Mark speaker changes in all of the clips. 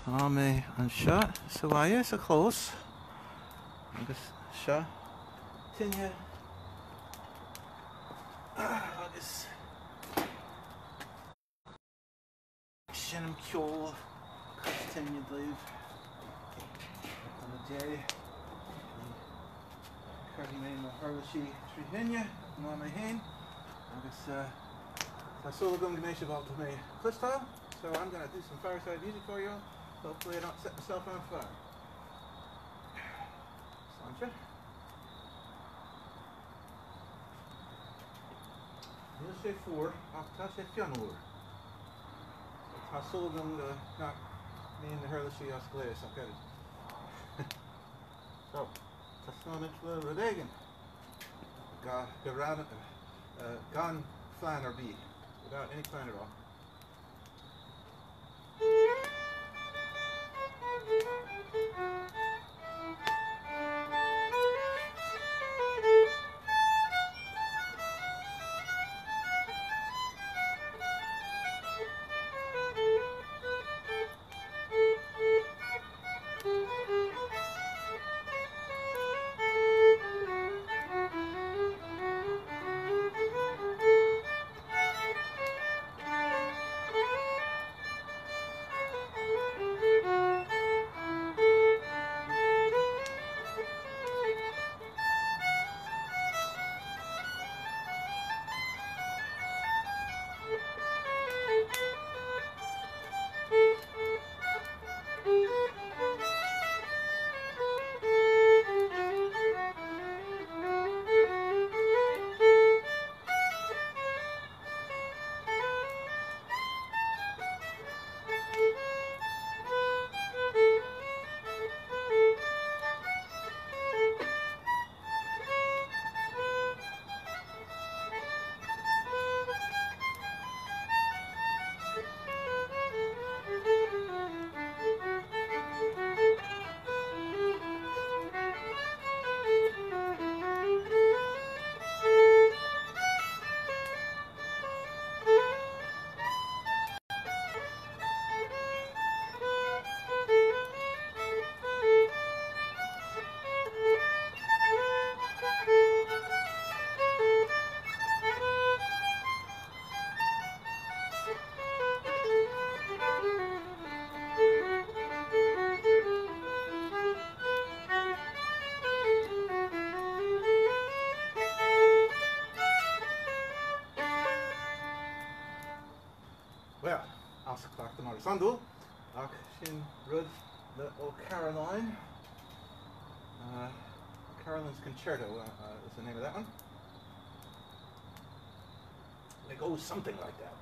Speaker 1: Tá an seo sa bhaile sa clós agus seo tinne agus sin am ceol chus tinne daobh an a dé chuirtí mé na thuirlisí trí hinne ná mé hain agus tá sula gom gnééis sé bhálta mé clustá, so I'm going to do some fireside music for you. Hopefully I don't set myself on fire. Sancha. Níl sé fuair ach tá sé fionúir. Tá sulgam de nach míon na thuirlisí as gléas ach gairid. So, tá snámid le rudéigean. Gan flan or bee, without any plan at all. Well, as clark the mar sandul, ach sin rud the Caroline. Caroline's Concerto is the name of that one. It goes something like that.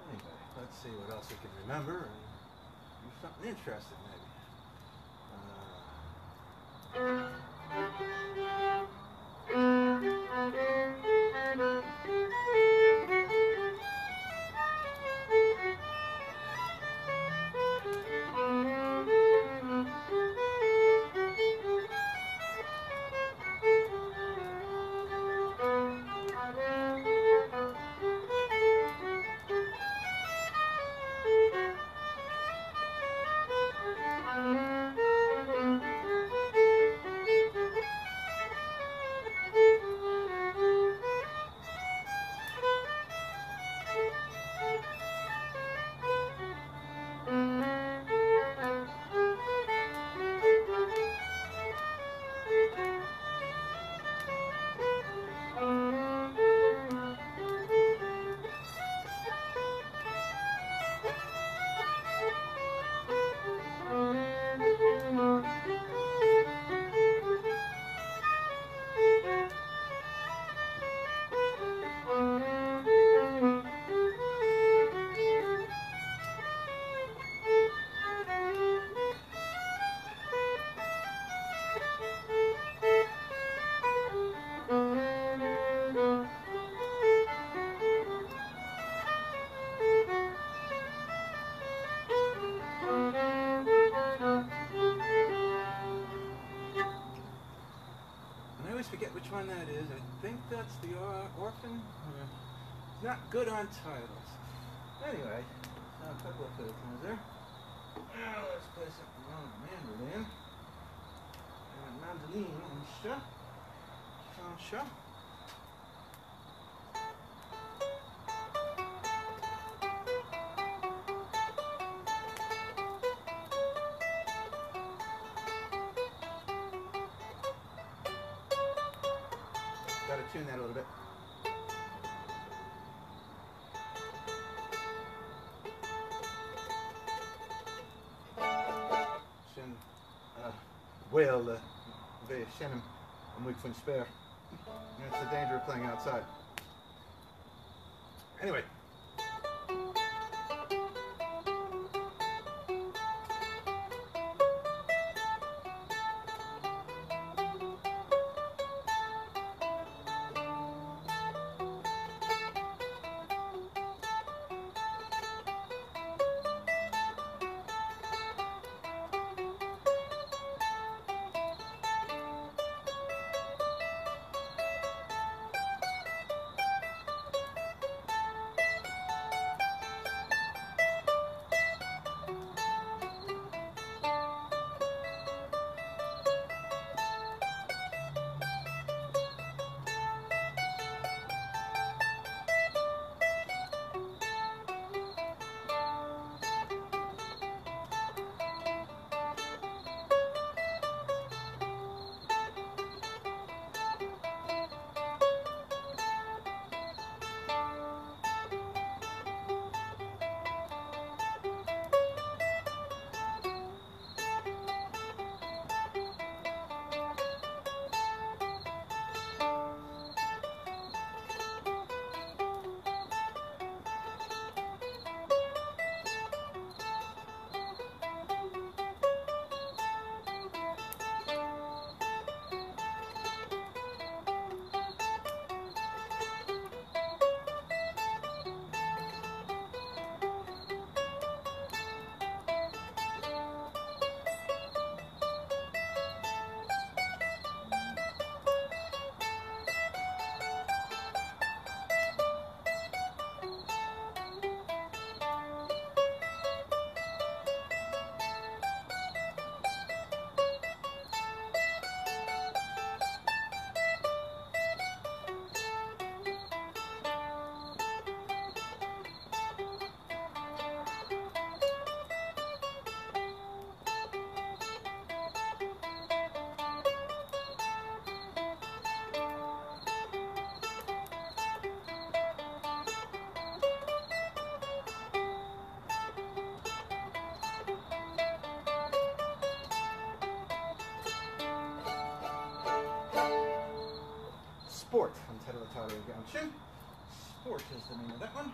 Speaker 1: Anyway, let's see what else we can remember and do something interesting maybe. Forget which one that is. I think that's the Orphan. It's not good on titles. Anyway, a couple of things there. play something on the mandolin. Mandolin on the show. Gotta tune that a little bit. Sin whale the Shannon and weak from spare. That's the danger of playing outside. Anyway. Sport on Terratario Gaucho. Sport is the name of that one.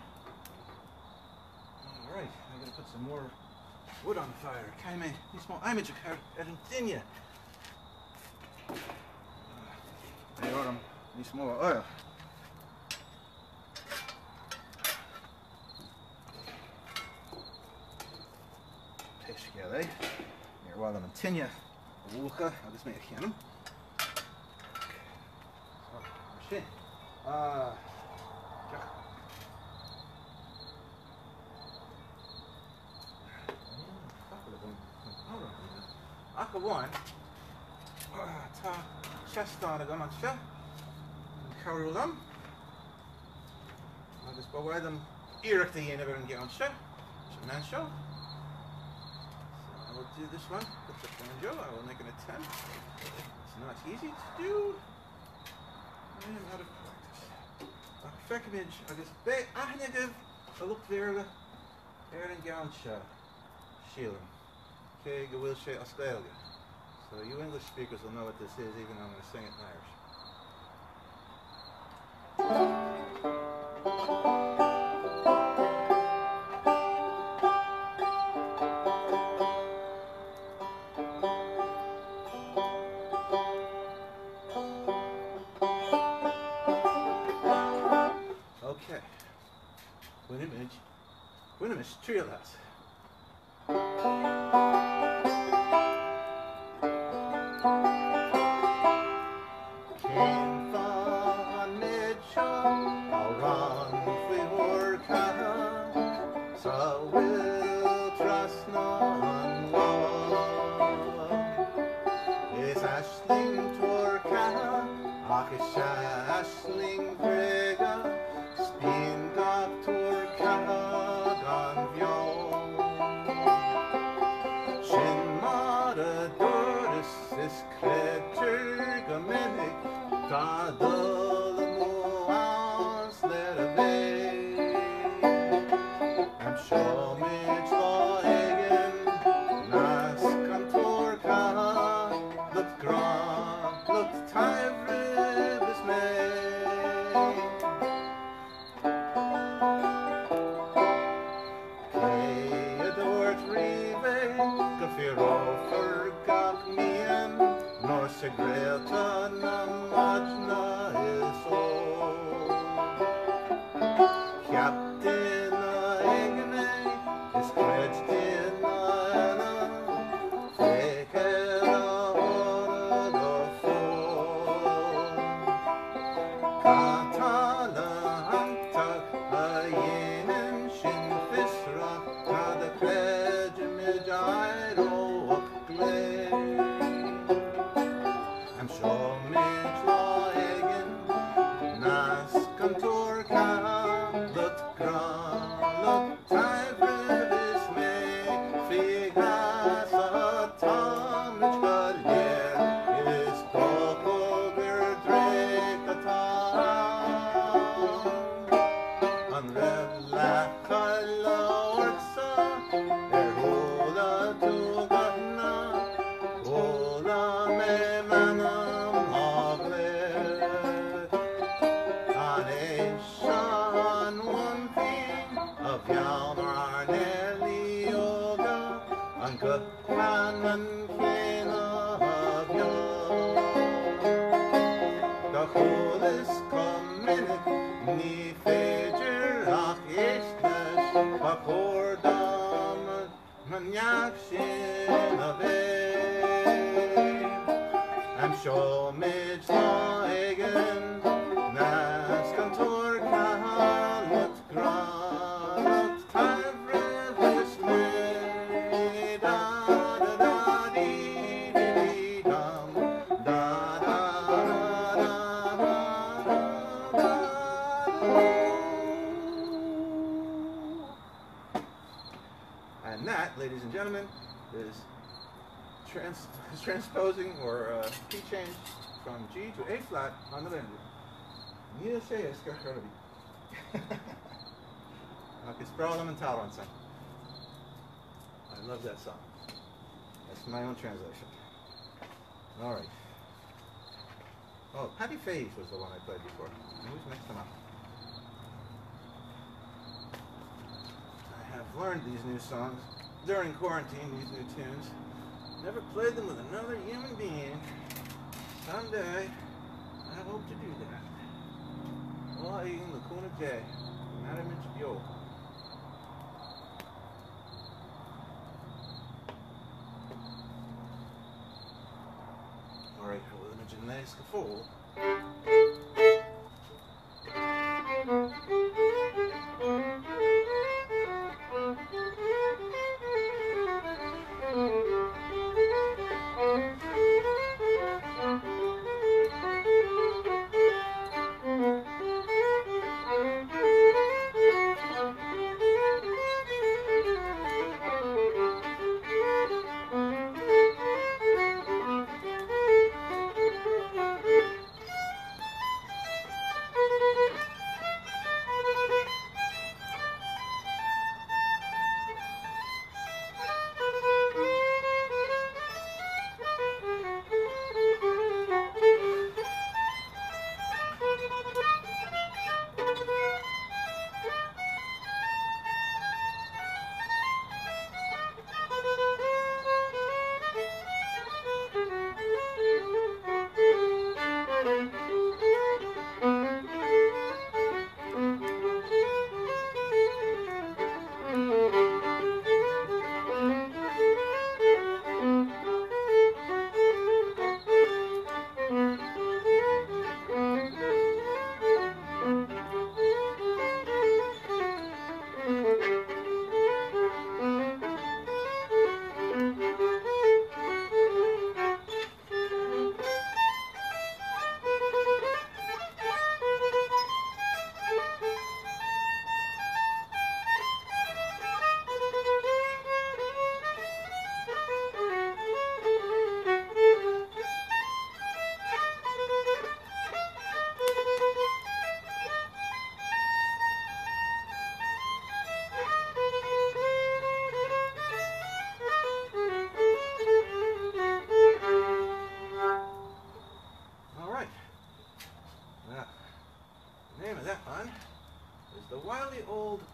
Speaker 1: Alright, I'm going to put some more wood on the fire. Kaime, mismo image Argentina. Ahora, mismo oil. Pescale. Here, while I'm in Tinya, Wuka, I'll just make a cannon. Okay. Aka one, ta chestana gum on shell, carulum. I'll just go them Eric the end of it and get on shell. Man show. So I will do this one. Put the banjo. I will make an attempt. It's not easy to do. I am out of practice. Fekimage, I guess, be ahnegiv, a look there, Aaron Gaunsha, Sheelan, K. Gawilshe Australia. So you English speakers will know what this is, even though I'm going to sing it in Irish. Okay. Winnimage Triolas. Came from mid-show, I'll run for Cahan, so we'll trust none. is creature gemenig, da dulle moans let away. I'm sure mich legen, nas kantor ka, lut gran, lut tyvre bis mei. Keadort rive, gafir over gak mien, nor segreta na majna is all. Captain Egne is stretched in Anna, taken over the fall. Katala Hantak, Ayenin Shin Fisra, Nada Kledjimijiro Okle. I'm sure Mitch Laegen, Nas Kantor Ka. Ni fejer ach isnes bakordam manyak shin ave. I'm sure Midge Laegen nas kantor kahalut granut tavre visme da da da dee dee dum da da da da. And that, ladies and gentlemen, is transposing or key change from G to A flat on the Benji. Ni sé is Kercharabi. It's Problem and Tolerance. I love that song. That's my own translation. All right. Oh, Happy Face was the one I played before. Who's next them up? I have learned these new songs during quarantine, these new tunes. Never played them with another human being. Someday, I hope to do that. All eating Lacuna J. Madam Yo. Alright, with an genetic scaffold.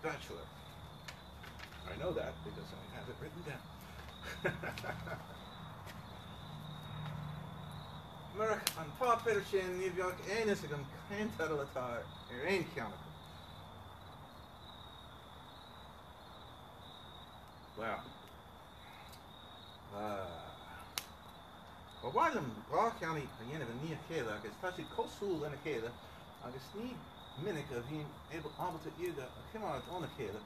Speaker 1: bachelor. I know that because I have it written down. Merk an pápéir sin ní bheadh aonas agam caintear atá aon ceannach. Wow. Bhhailm gá ceannaí a dhéanamh ní a chéile agus tá siad cosúil ina chéile agus ní minic a bhíon ábalta iad a chimáid óna chéile.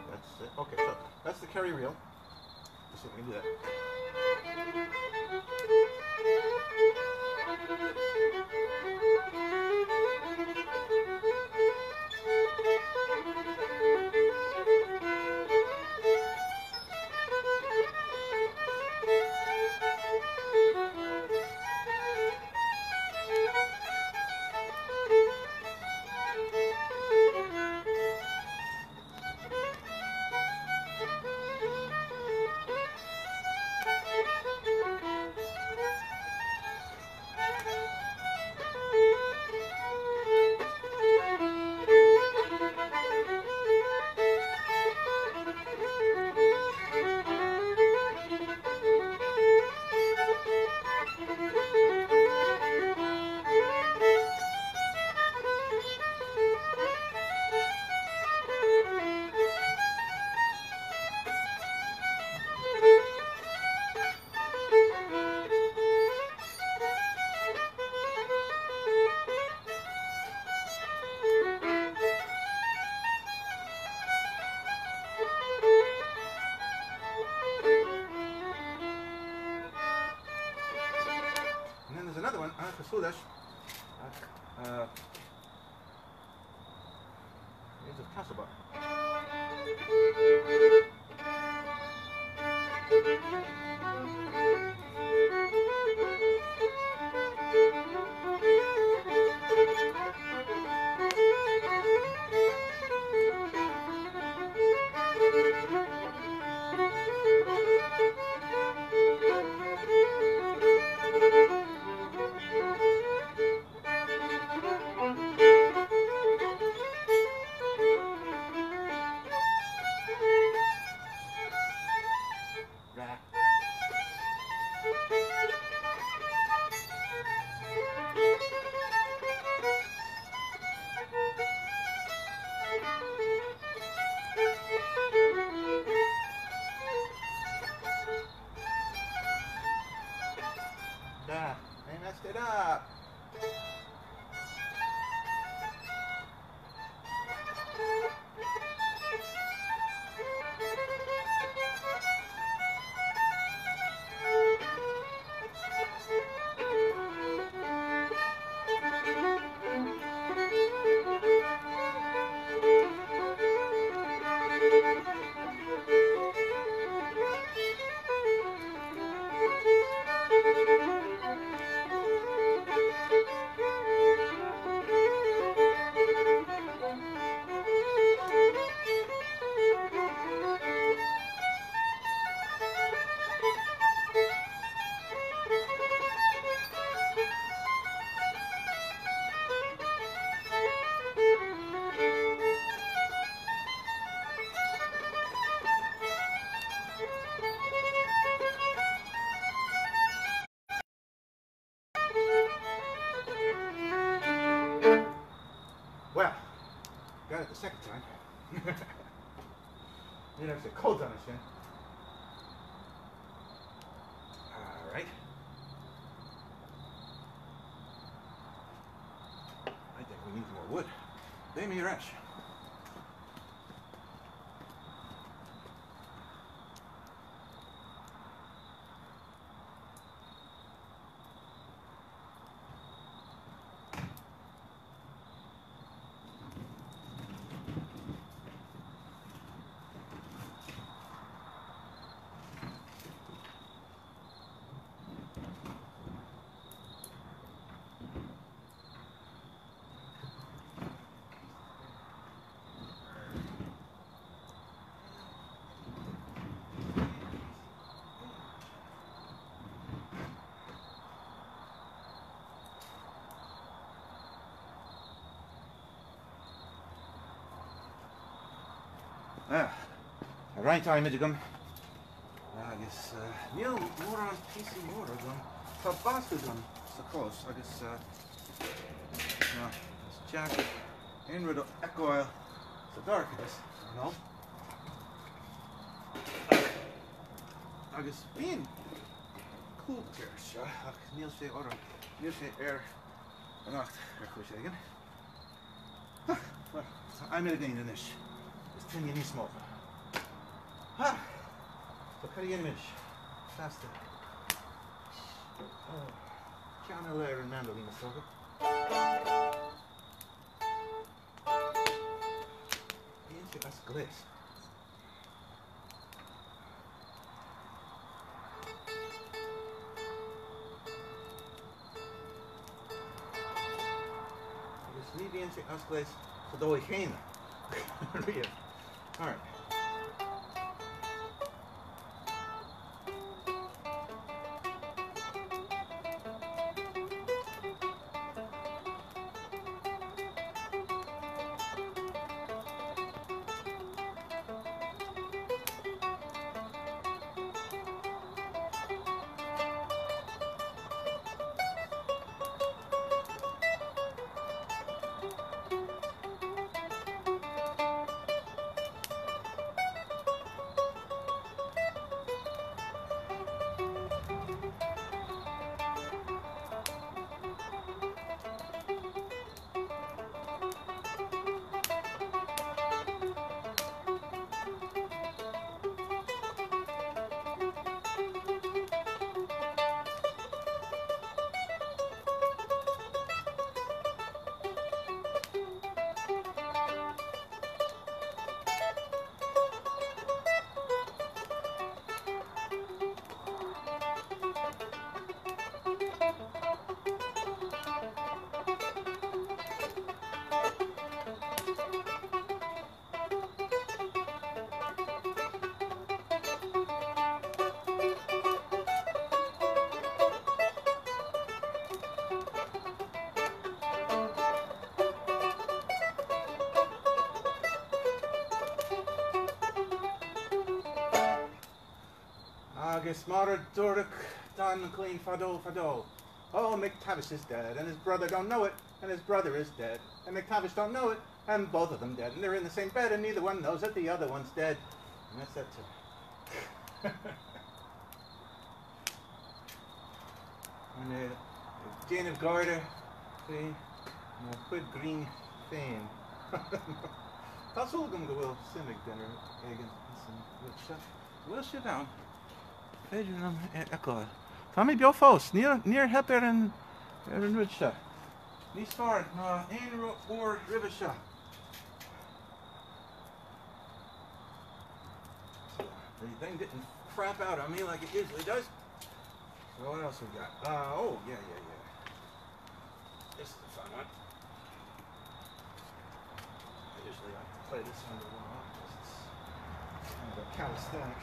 Speaker 1: That's it. Okay, so that's the Kerry reel. Let's see if we can do that. Another one, Casudas, is of Castlebar. I messed it up. Well, got it the second time. You know, it's a cold on it, all right. I think we need more wood. They may rush. right time gum. I guess Neil more on PC more gum. So Boston gum so close. I guess this jacket in with the echo oil. So dark it is, you know. I guess being cool here, so Neil say order. Neil say air nacht zeggen. Well, I'm in again in this. It's 10 years smoke. Ha! So cut again mish. Faster. Oh. Channel air and mandolin soga. Into that's glaze. Niet eens als glaze, zodat ik geen. Real. All right. Agus Mara Durek Don McLean Fado. Oh, McTavish is dead, and his brother don't know it, and his brother is dead, and McTavish don't know it, and both of them dead, and they're in the same bed, and neither one knows that the other one's dead. And that's that too. And Jane of Garda, Quid Green Fame. That's all going to go Simic dinner, Egan, and we'll sit down. Fedrum echo. Tommy Biofos, near Hepper and Ridsha. Nis far, Ain or Rivisha. The thing didn't crap out on me like it usually does. So what else we got? Oh, yeah. This is a fun one. I usually like to play this one because it's kind of a calisthenic.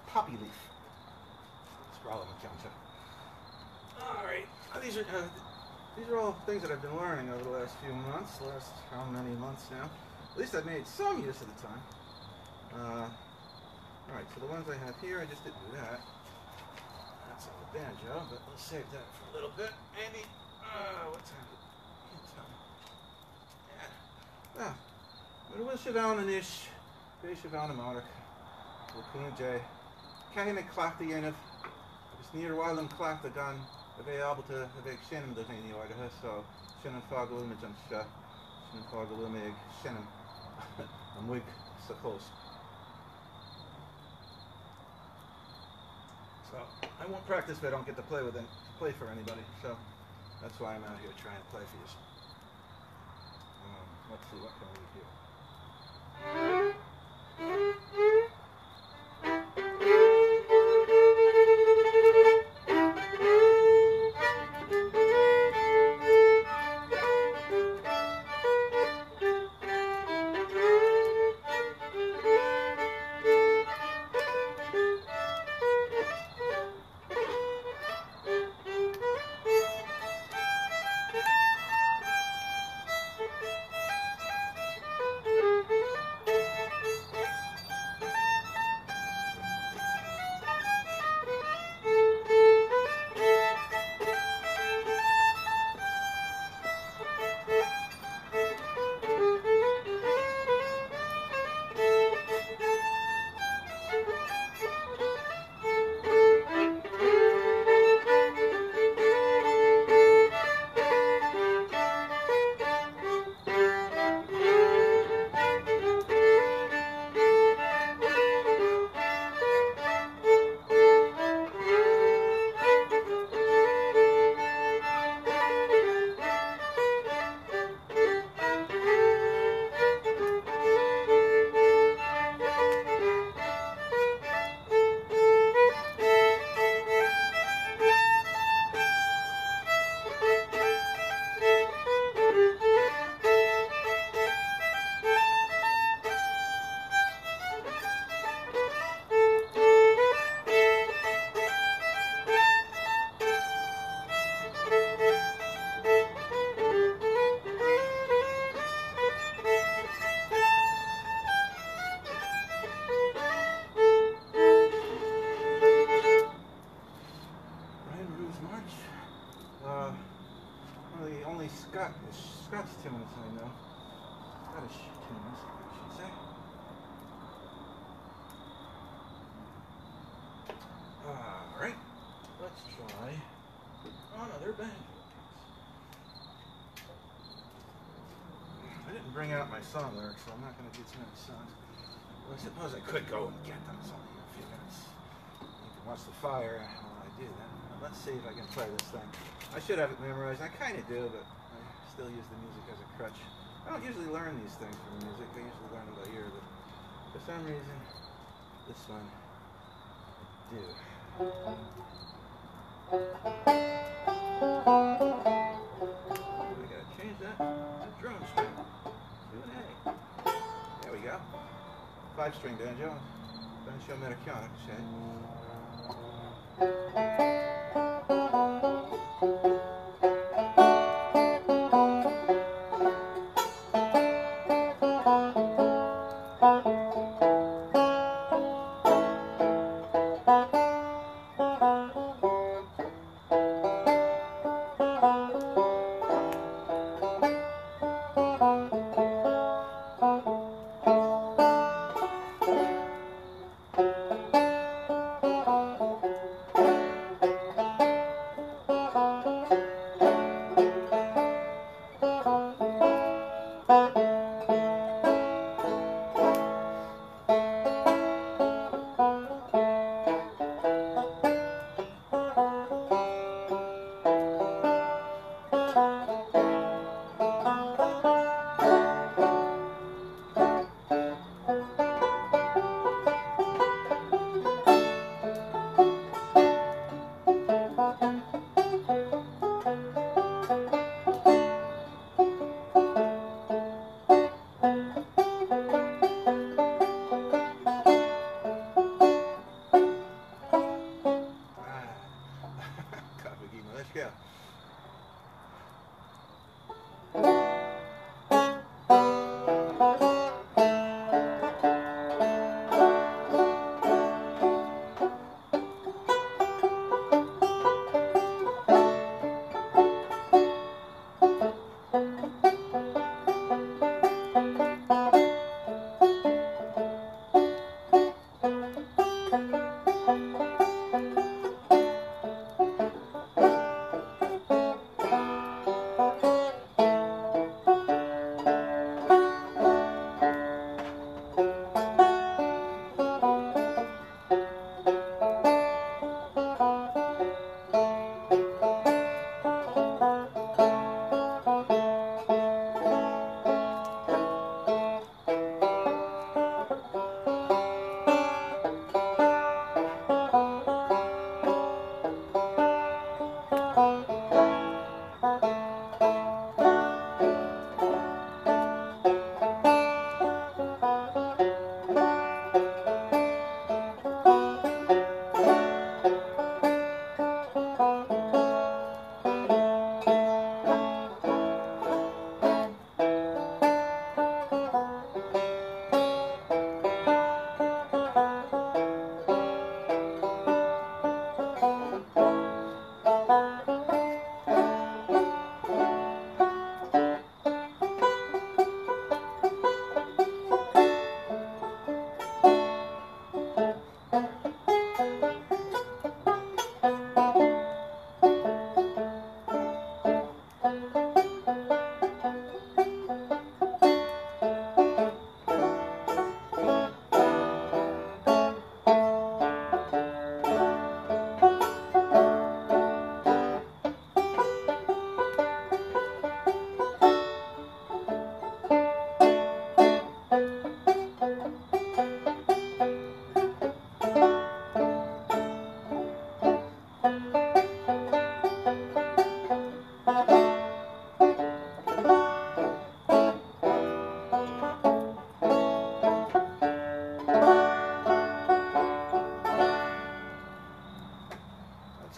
Speaker 1: poppy leaf. Alright, these are all things that I've been learning over the last few months, last how many months now. At least I've made some use of the time. Alright, so the ones I have here, I just didn't do that. That's on the banjo, but we'll save that for a little bit. Maybe, what time is it? Can't tell. Yeah. Maar wil je wel een is, wees je wel een morgen. We kunnen jij. Keine klacht die een is niet wel een klacht te gaan. We able to have shin dat in die orde, so shin en fogel met een shin en fogel met shin. Een week so close. So I won't practice if I don't get to play for anybody. So that's why I'm out here trying to play for you. Let's see, what can we do? Scotch tunes I know. Scottish tunes, I should say. Alright, let's try another banjo piece. I didn't bring out my song lyrics, so I'm not going to do too many songs. Well, I suppose I could go and get them. It's only a few minutes. You can watch the fire while I do that. Let's see if I can play this thing. I should have it memorized. I kind of do, but I still use the music as a crutch. I don't usually learn these things from music. I usually learn them by ear, but for some reason, this one I do. I gotta change that to drum string. Do an A. There we go. 5-string banjo. Banjo americano, say.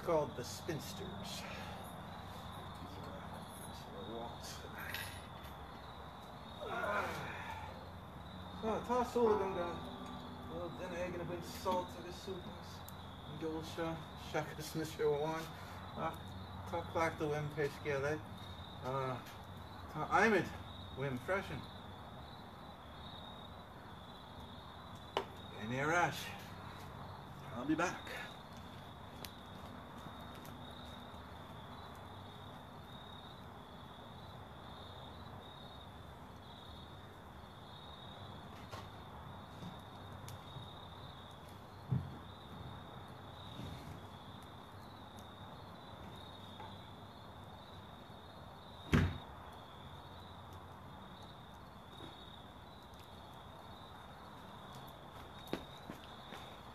Speaker 1: Called the Spinsters. So, tá sulligan da den egen bit salt to the soup. Gulsha, shakas na showan. Tá clack the wim pescele. Tá Imid wim freshen. And Arash. I'll be back.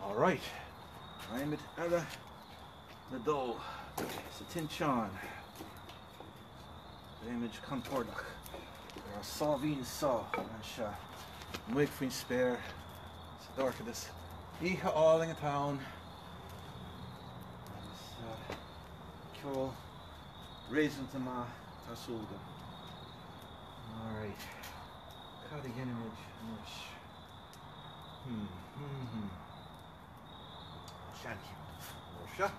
Speaker 1: All right, I'm at the dough. Satinchon. The image contordach. There are Salvine saw and Mwig fin spare. It's a dark of this. Iha all in a town. Kjol raisin to ma tasulga. All right. Cut again image. Shanky. Russia.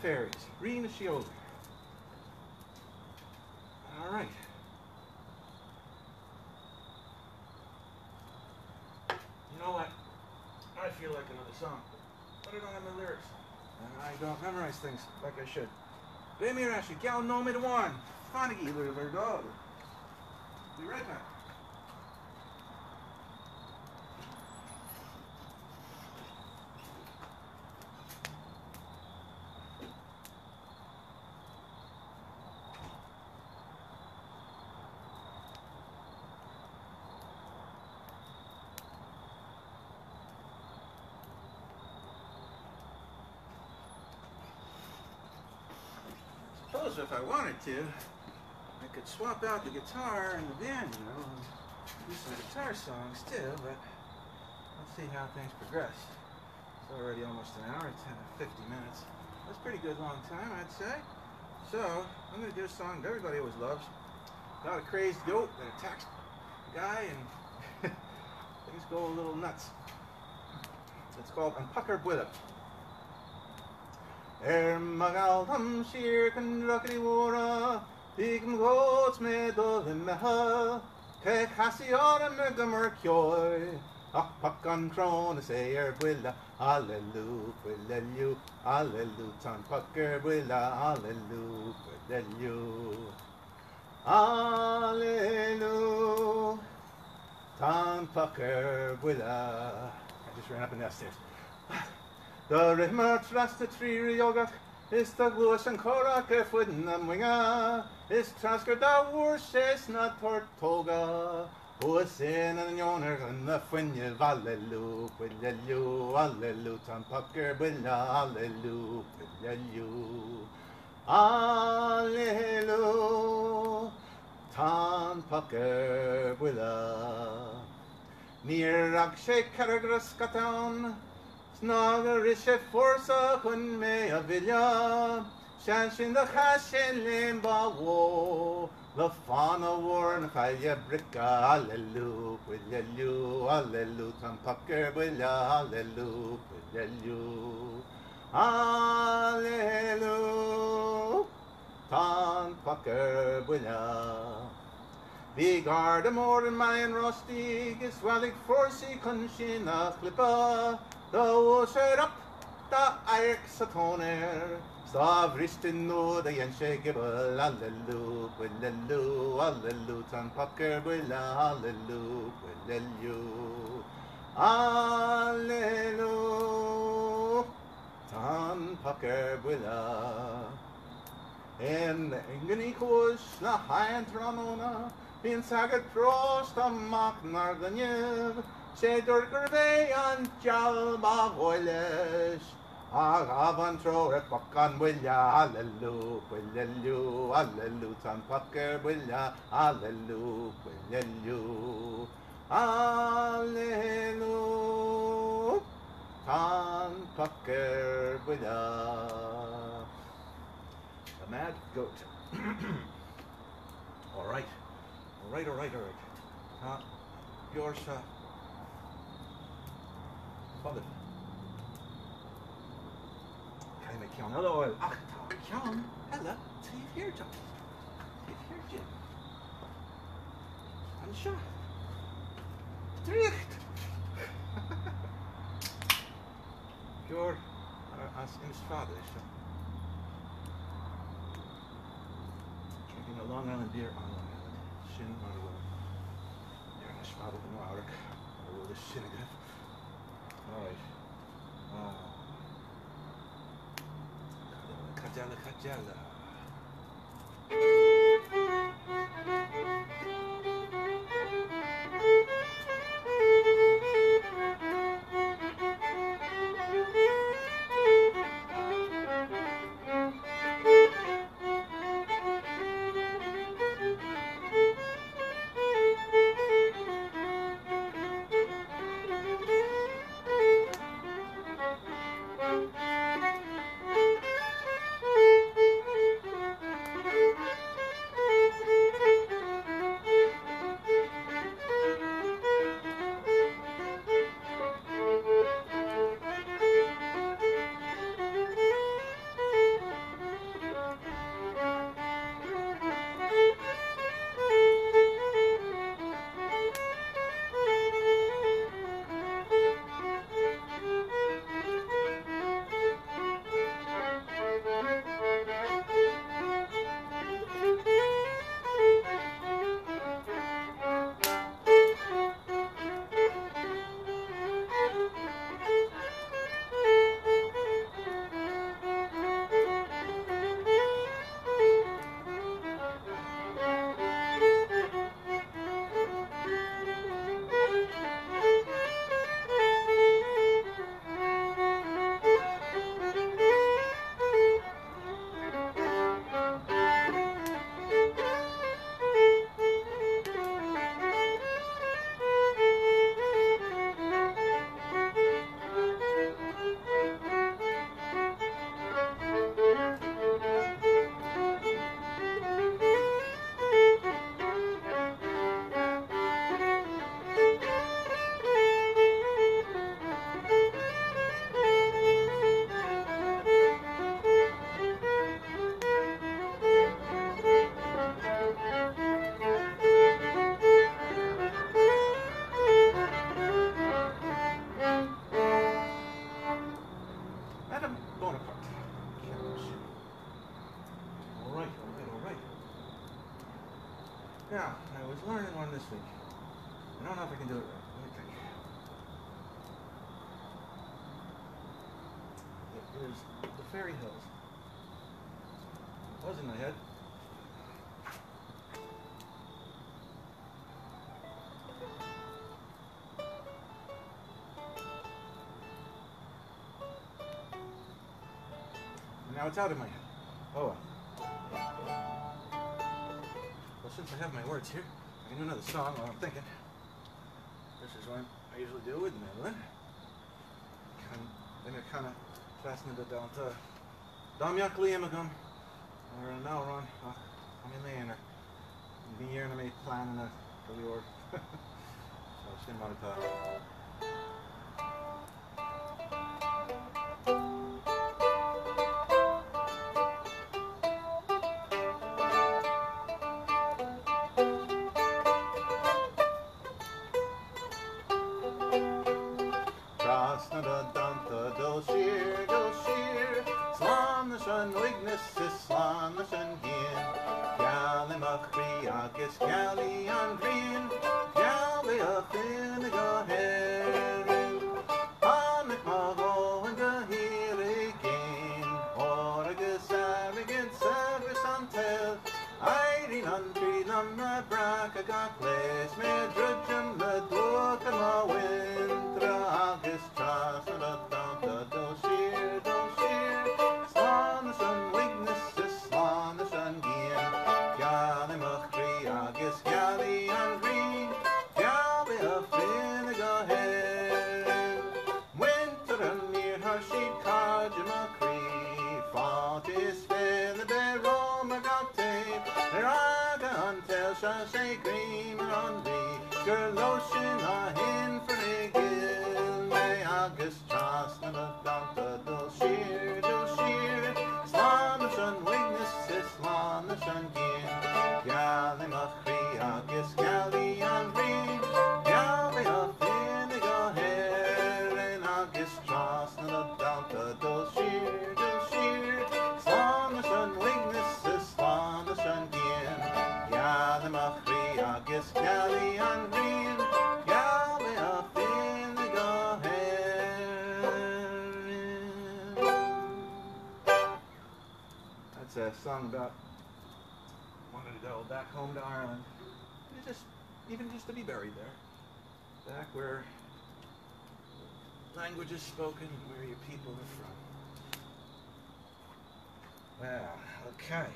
Speaker 1: fairies. Rina Shioli. All right. You know what? I feel like another song, but I don't have my lyrics. And I don't memorize things like I should. Bemir Ashi, Gal no me the one. Fanigi, little dog. Be right back. Suppose if I wanted to, I could swap out the guitar and the banjo and do some guitar songs too, but let's see how things progress. It's already almost an hour, 50 minutes. That's a pretty good long time, I'd say. So, I'm going to do a song that everybody always loves. About a crazed goat that attacks a guy and things go a little nuts. It's called Unpucker Buillup. Magal tam shir kan rakri wora Bigm goats me dolin meha Ke khasiora me gamer kyoy Pak on throne say builla Hallelujah buillu Hallelujah tan pucker builla Hallelujah buillu Hallelujah tan pucker builla. I just ran up and down stairs. The rimmer trust the tree yoga is the gluas and korak foot na winga is trasker da worshes not tortoga who is in an yonder and the funya valelu willelu allelu tan pucker billa allelu willelu allelu tan pucker billa near rakshe karagraskatown Snaggerische forsa kun me a vilja Shanshin the hashin limba wo The fauna worn kaya bricka Hallelu Willelu Hallelu Tan pucker willa Hallelu Willelu Hallelu Tan pucker willa The gardamore in my and rusty is swelling forsy kunshina clippa The set up the Irksatoner, Stavristin no the Yenshagable, Hallelu, Willelu, Hallelu, Tan pucker willa, Hallelu, Willelu, Hallelu, Tan pucker willa. En engeni kush na haint ramona, bin sagat prost a mak narganyev, Shedor Gurve and Jalma Voiles. Agavantro et Pakan Willa, Hallelu, Willelu, Hallelu, Tan pucker Willa, Hallelu, Willelu, Hallelu, Tan pucker Willa. The Mad Goat. All right. Yours, Father. Kan ik jou nou al achter Jan? Hella, zie hier Jan. Zie hier Jim. Anscha. Dricht. Your as in his father, so. Drinking a Long Island beer on Long Island. Shin Marlowe. You're his father in Warwick. Or the Shinnigan. All right. Kajala. Now, I was learning one this week. I don't know if I can do it right. Let me think. It is the Fairy Hills. It was in my head. And now it's out of my head. Oh well. Well, since I have my words here, I can do another song while I'm thinking. This is one I usually do with Madeline. Then I kind of fasten it down to Dom Yakli Imagum, or now run. I'm in the inner. The year and I made plan and a really or. So it's in my Slán na sin wignas is slán na sin gien. Galli machri agus galli an green. Galli a fin go herin. Annick ma go and go here again. Or agus arrogant service until Irene on tree nam na brack a got place. Me drudgeon the dwarf and ma wintra agus tras na da down the doshir. Slán na sin wignas is slán na sin gien. Galli machri agus galli an green. Galli a fin go herin. Winter and near her she'd card you machri. Fought is fin the bear Roma got tape. Her aga until shall say green on thee. Girl lotion a hin for a gill. May agus tras na down the doshir. Slán na sin wignas is slán na sin gien. Galli machri agus galli an green. Galli a fin go herin agus tras na down the doshir. Slán na sin wignas is slán na sin gien. Galli machri agus galli an green. Galli a fin go herin. That's a song about wanting to go back home to Ireland. Even just to be buried there. Back where language is spoken and where your people are from. Well, okay.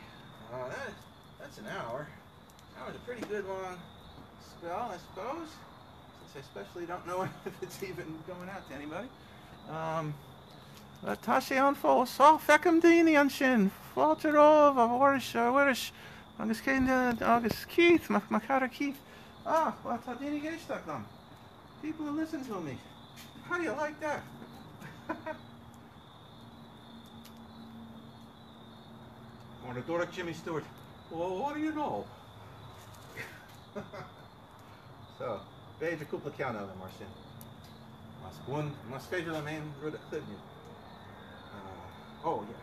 Speaker 1: That's an hour. That was a pretty good long spell, I suppose. Since I especially don't know if it's even going out to anybody. Tá sé an fós á fecham daoine an sin fáilte rómh a bhris agus céine agus Keith ma cara Keith. Well, tá daoine géisteach them. People who listen to me. How do you like that? Or the Doric Jimmy Stewart. Well, what do you know? So, beidh a cúpla ceann eile mar sin. Mas féidir le main rud a chluimniú. Oh, yeah,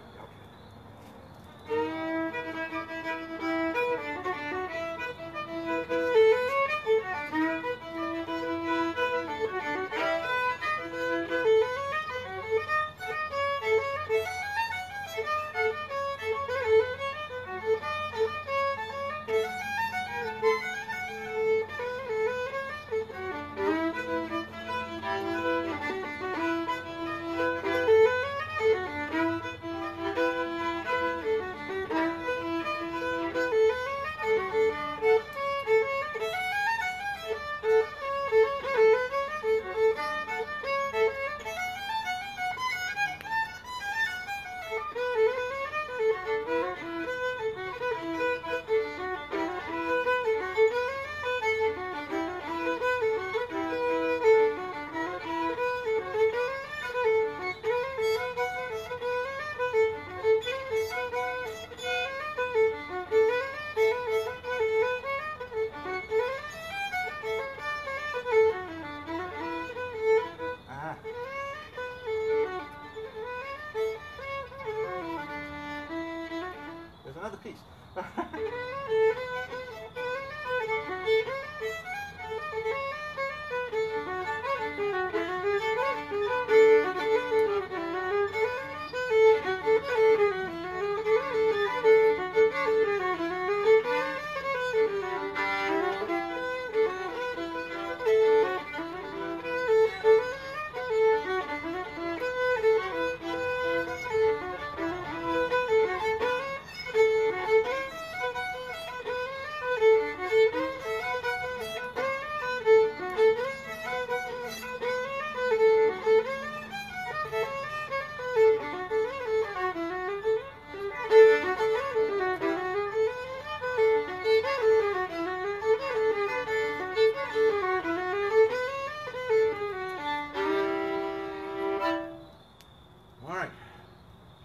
Speaker 1: There's another piece.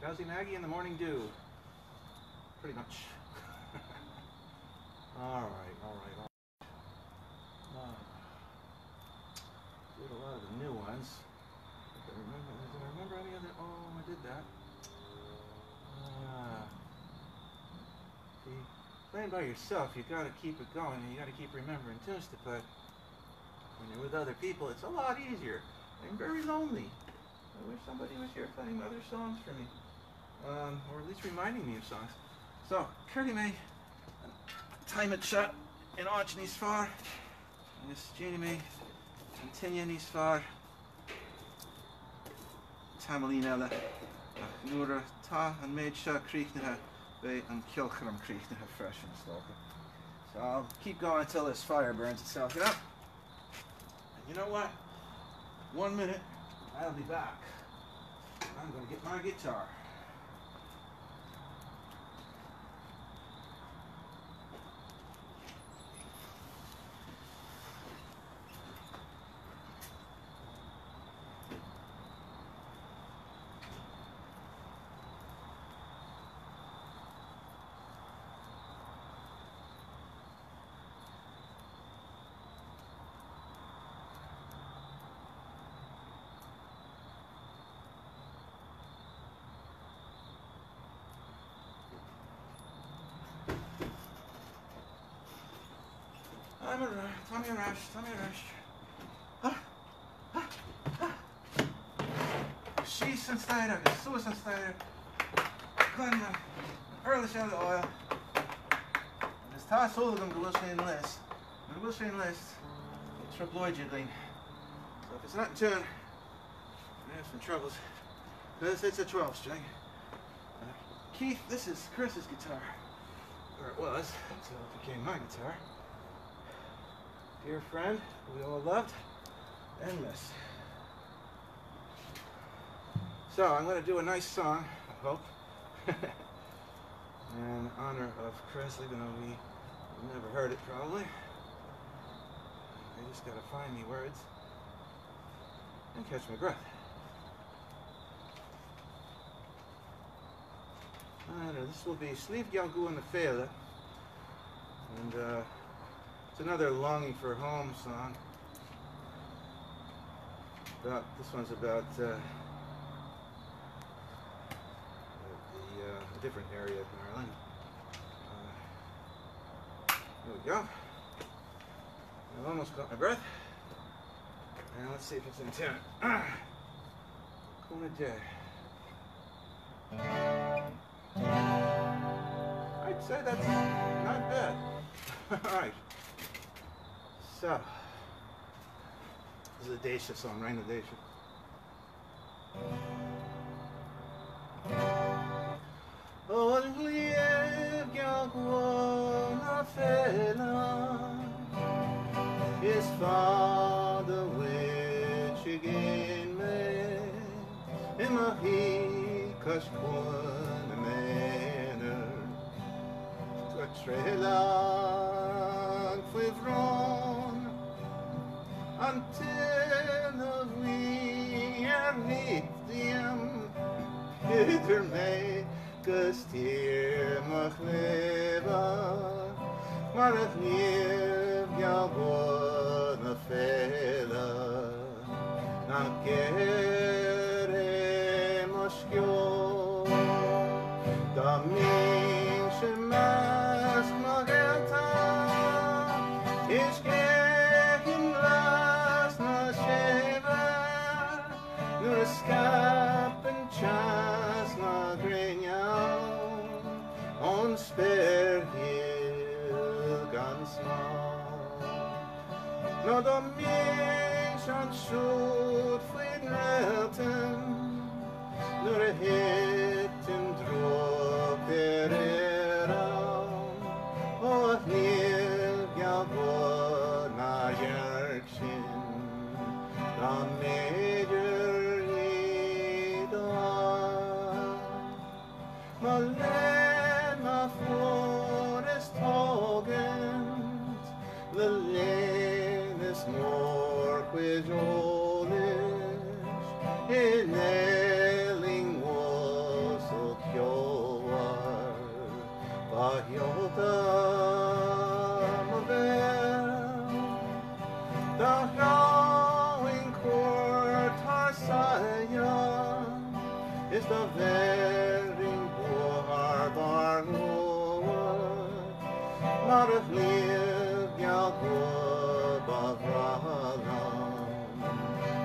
Speaker 1: Drowsy Maggie and the Morning Dew. Pretty much. All right. Did a lot of the new ones. Did I remember any other? Oh, I did that. See, playing by yourself, you got to keep it going, and you got to keep remembering tunes to play. When you're with other people, it's a lot easier. I'm very lonely. I wish somebody was here playing other songs for me, or at least reminding me of songs. So, Curly May, time it shot in Arch Nís Far, and this Jeannie May, Tintin Nís Far, Tamalín Ella, Nura Ta and Maid Shah Creeknaha, Bay and Kilkram Creeknaha fresh and stalking. So I'll keep going until this fire burns itself up. And you know what? 1 minute, I'll be back. I'm going to get my guitar. Tommy Rush. She's and Steiner, Susan Steiner, Glenn, Early Shell Oil. And there's Toss Hooligan to Wilshire List. And Wilshire List, it's from Lloyd Jiggling. So if it's not in tune, I have some troubles. Because it's a 12 string. Keith, this is Chris's guitar. Or it was, until it became my guitar. Dear friend, we all loved and miss. So I'm going to do a nice song, I hope, in honor of Chris, even though we've never heard it probably. I just got to find me words and catch my breath. This will be Slíomh Geal na Féile, and it's another longing for home song. This one's about a different area in Ireland. Here we go. I've almost got my breath. And let's see if it's in tune. Cúna Dé. I'd say that's not bad. Alright. So, this is a Daisha song, right? A Daisha. Oh, Slíomh Geal na Féile is father which again may Imahi Kashkwan Manor Twatrela Quivron until we are lithium Hitter may Gustir Machleva Marach Slíomh Geal na Féile na Gere Moshkio da Min Shemas Magelta Ishkehin Las na Sheva Nur Skap and Chas na Grenya on Spare Hill gan small No da Min Shan Shoot Fleet Relton Nur a hit and drop Pereira O Slíomh Geal na Yerkshin Da Major Ida Malena Forest Hogans The lane is more quijolish In Elling was is the vering boar barnoa, maar het leert jou goed bevragen,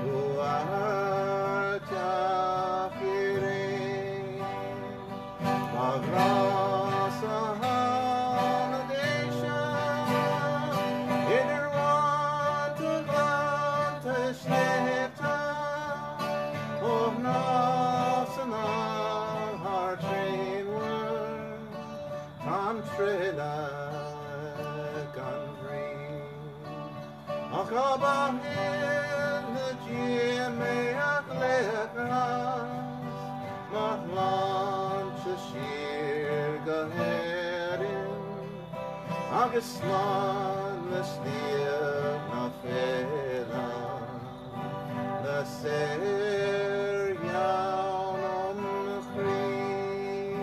Speaker 1: hoe hard je viering, bevrasa hanadation, ieder wat het land is slechte, of national heart train word, country Ach, aber in de Jimmeach lekas, mach lanche schier geherin, agus slan le stier na fela, le ser jaun om chrie.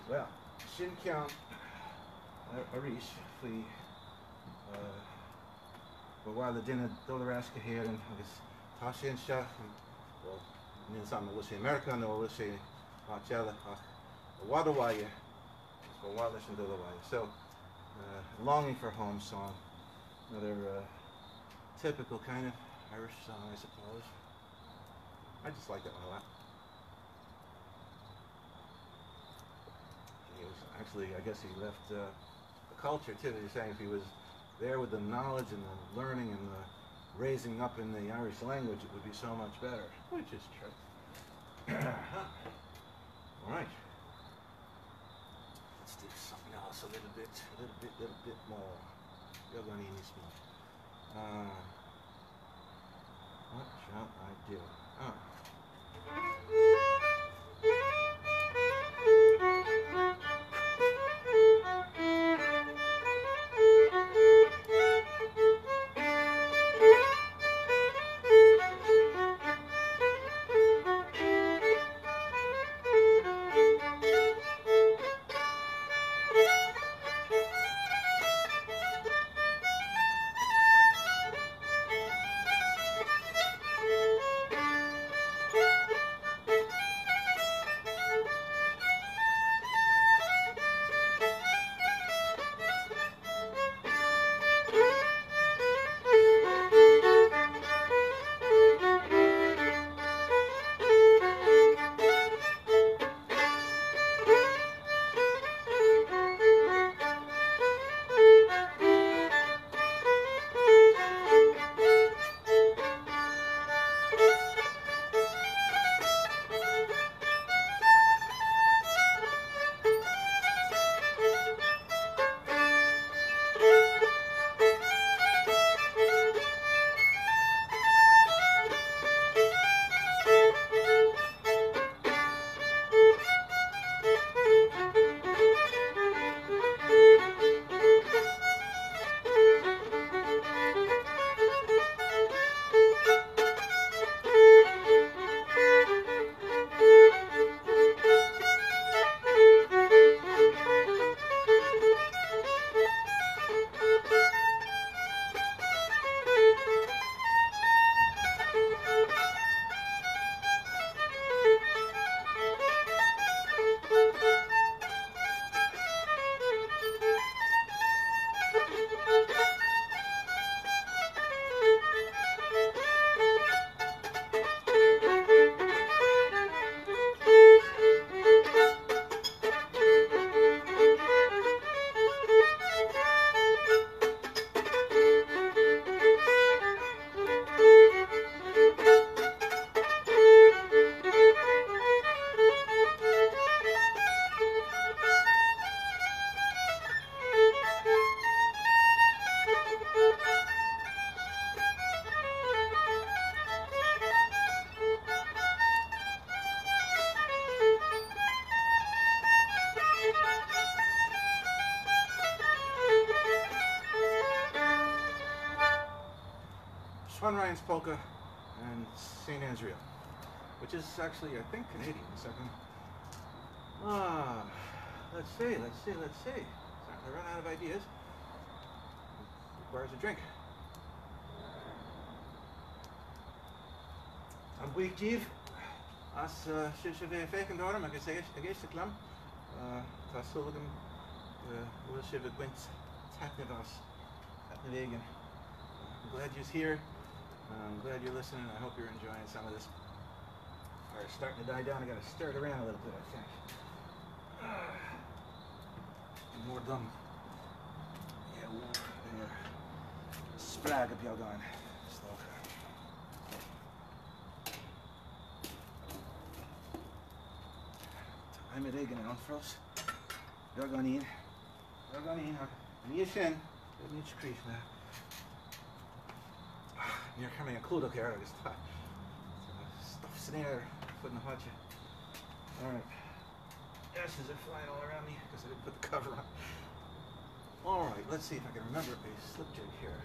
Speaker 1: Well, Shin Kian Arish, flee. But while the dinner Dolaraska here and this Tashin Shah, well, Ninsam will say America, no will say Marcella, Wadawaya, for Wadish and Dolawaya. So, longing for home song, another typical kind of Irish song, I suppose. I just like that one a lot. He was actually, I guess he left the culture too. He's saying if he was there with the knowledge and the learning and the raising up in the Irish language, it would be so much better, which is true. All right. Let's do something else a little bit more. You're going to need this one. What shall I do? Swan Ryan's Polka and St. Anne's Reel, which is actually, I think, Canadian. Let's see. Starting to run out of ideas. Requires a drink. Week Jeeve, as sinds we 5 jaar, maar ik zeg het klam, dat zullen we'll see if it went tapping us at the vegan. I'm glad you're here. I'm glad you're listening. I hope you're enjoying some of this. Fire's starting to die down. I got to stir it around a little bit, I think. More done. Yeah, sprag up y'all going. Slow. Time it again on frost. You're going in. You're going in. Niet shin. Niet crease now. You're coming a cool here. I just stuff's in there. Putting the hot you. Alright. Ashes are flying all around me because I didn't put the cover on. Alright, let's see if I can remember a slip jig here.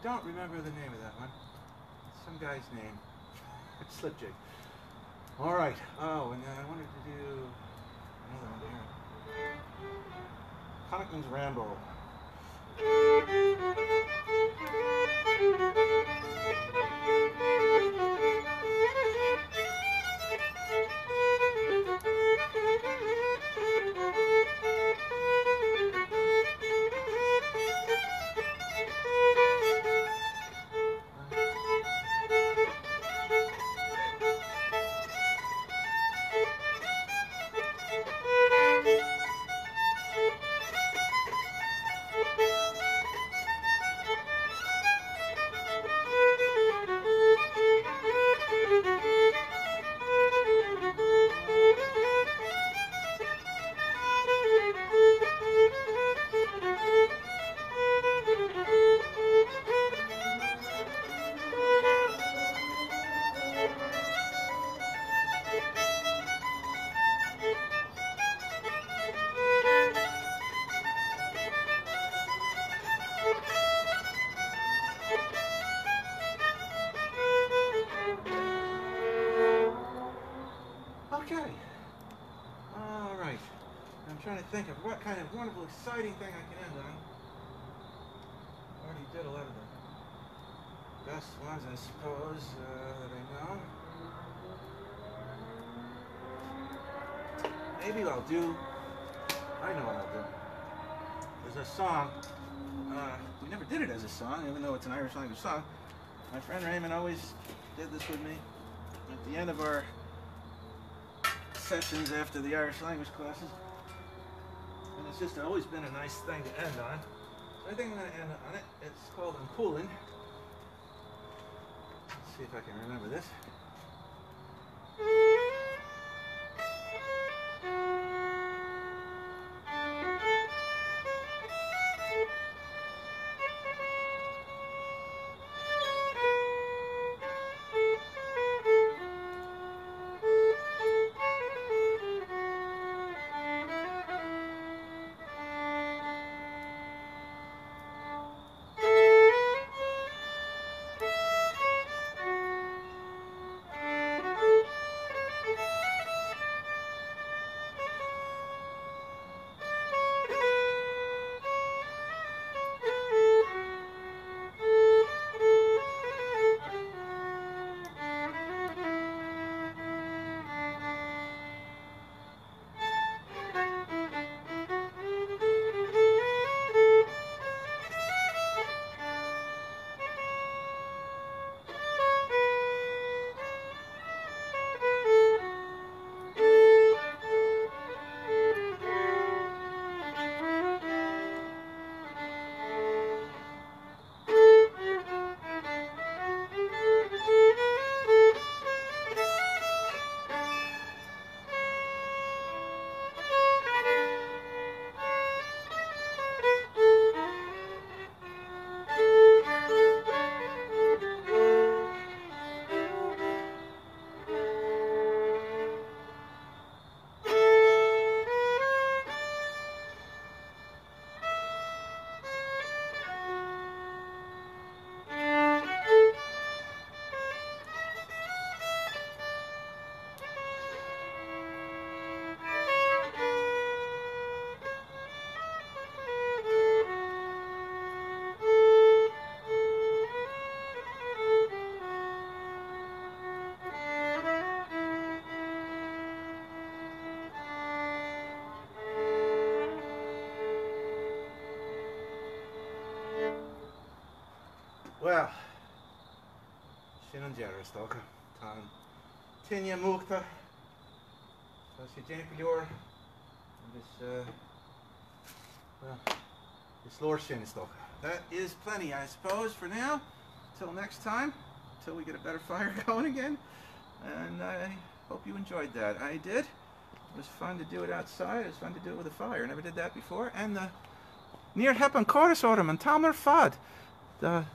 Speaker 1: I don't remember the name of that one. It's some guy's name. Slip jig. Alright. Oh, and then I wanted to do another one here. Connachtman's Ramble. Okay. All right. I'm trying to think of what kind of wonderful, exciting thing I can end on. I already did a lot of the best ones, I suppose, that I know. Maybe what I'll do, I know what I'll do. There's a song, we never did it as a song, even though it's an Irish language song. My friend Raymond always did this with me at the end of our sessions after the Irish language classes, and it's just always been a nice thing to end on. So I think I'm going to end on it. It's called I'm Coolin'. Let's see if I can remember this. Well, Shinnon Jerry Stoker, Tan Tinya Mukta, so she Jane Pior, this, well, this Lord Shin Stoker. That is plenty, I suppose, for now. Till next time, till we get a better fire going again. And I hope you enjoyed that. I did. It was fun to do it outside. It was fun to do it with a fire. Never did that before. And the near Hepan Chorus Autumn and Talmer Fad. The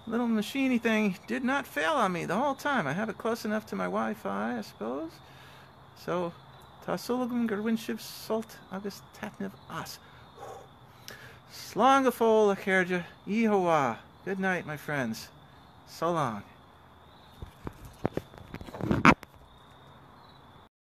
Speaker 1: little machiney thing did not fail on me the whole time. I have it close enough to my Wi-Fi, I suppose. So, Tasulagum Gerwinshiv Salt August Tatniv As. Slongafol Akerja Yehovah. Good night, my friends. So long.